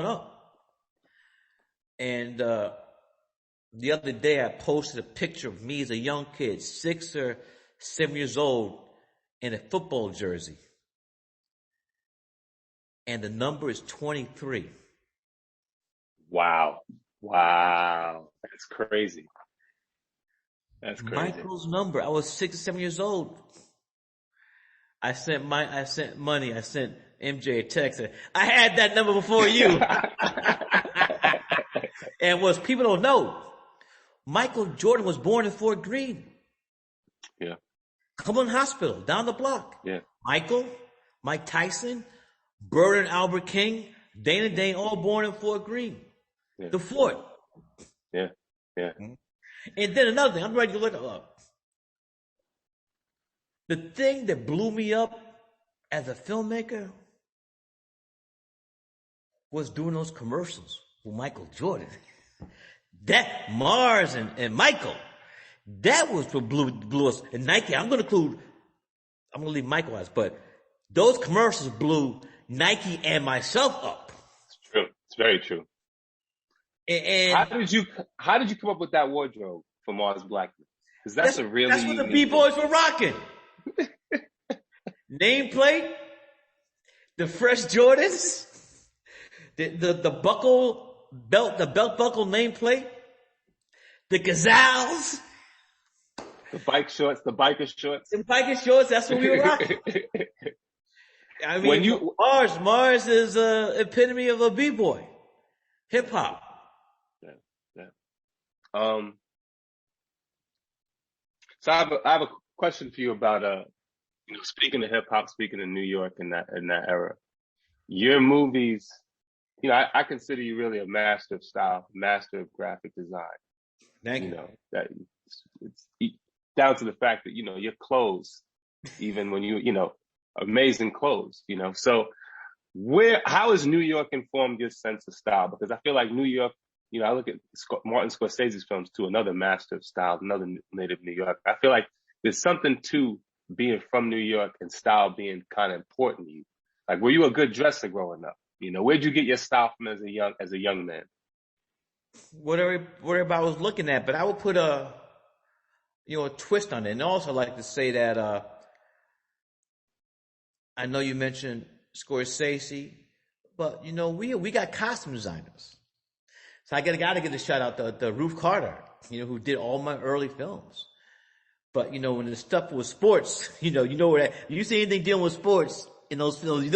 up. And the other day I posted a picture of me as a young kid, 6 or 7 years old, in a football jersey. And the number is 23. Wow. Wow. That's crazy. That's crazy. Michael's number. I was 6 or 7 years old. I sent money. I sent MJ a text. I had that number before you. And what people don't know, Michael Jordan was born in Fort Greene. Yeah. Cumberland Hospital, down the block. Yeah. Michael, Mike Tyson, Bird and Albert King, Dana Dane, all born in Fort Greene. Yeah. The Fort. Yeah. Yeah. And then another thing, I'm ready to look up. The thing that blew me up as a filmmaker was doing those commercials with Michael Jordan. That Mars and Michael, that was what blew us. And Nike, I'm going to leave Michael out, but those commercials blew Nike and myself up. It's true. It's very true. And how did you come up with that wardrobe for Mars Blackman? Because that's what the B-boys were rocking. Nameplate, the fresh Jordans, the buckle belt, the belt buckle nameplate, the Gazelles, the bike shorts, the biker shorts. The biker shorts, that's what we were rocking. I mean, Mars is epitome of a B-boy. Hip hop. Yeah. So I have a question for you about speaking of hip hop, speaking of New York in that era. Your movies, I consider you really a master of style, master of graphic design. Thank you. That it's down to the fact that your clothes, even when amazing clothes. So how has New York informed your sense of style? Because I feel like New York, I look at Martin Scorsese's films too, another master of style, another native New York. I feel like there's something to being from New York and style being kind of important to you. Like, were you a good dresser growing up? Where'd you get your style from as a young man? Whatever I was looking at, but I would put a twist on it. And also I'd like to say that, I know you mentioned Scorsese, but we got costume designers. So I gotta give a shout out to Ruth Carter, who did all my early films. But when the stuff was sports, where you see anything dealing with sports in those films,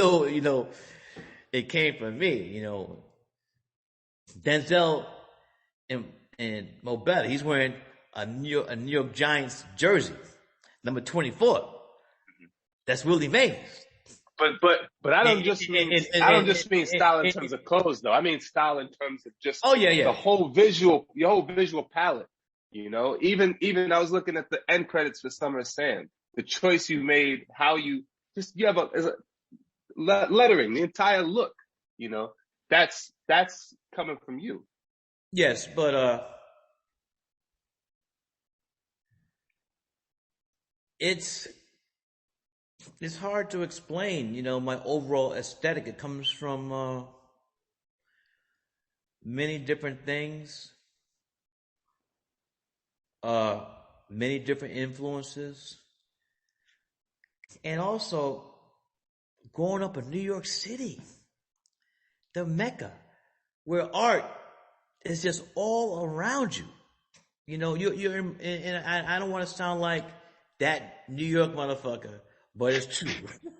it came from me. Denzel and Mo Better, he's wearing a New York Giants jersey, number 24. That's Willie Mays. But I don't just mean style in terms of clothes though. I mean style in terms of just the whole visual, your whole visual palette. Even I was looking at the end credits for Summer of Sam. The choice you made, how you have a lettering, the entire look. That's coming from you. Yes, but it's hard to explain, my overall aesthetic. It comes from many different things, many different influences, and also growing up in New York City, the Mecca, where art is just all around you. You're and I don't want to sound like that New York motherfucker, but it's true.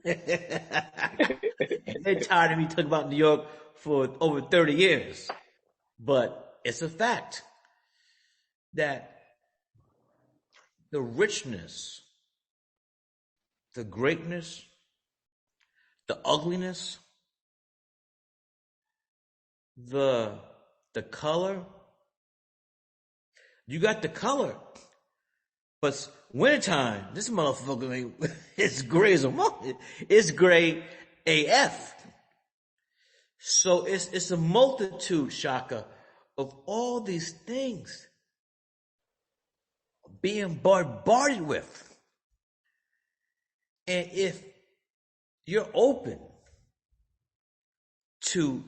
They're tired of me talking about New York for over 30 years. But it's a fact that the richness, the greatness, the ugliness, the color, you got the color. But wintertime, this motherfucker, it's gray as a mother. It's gray AF. So it's a multitude, Shaka, of all these things being bombarded with. And if you're open to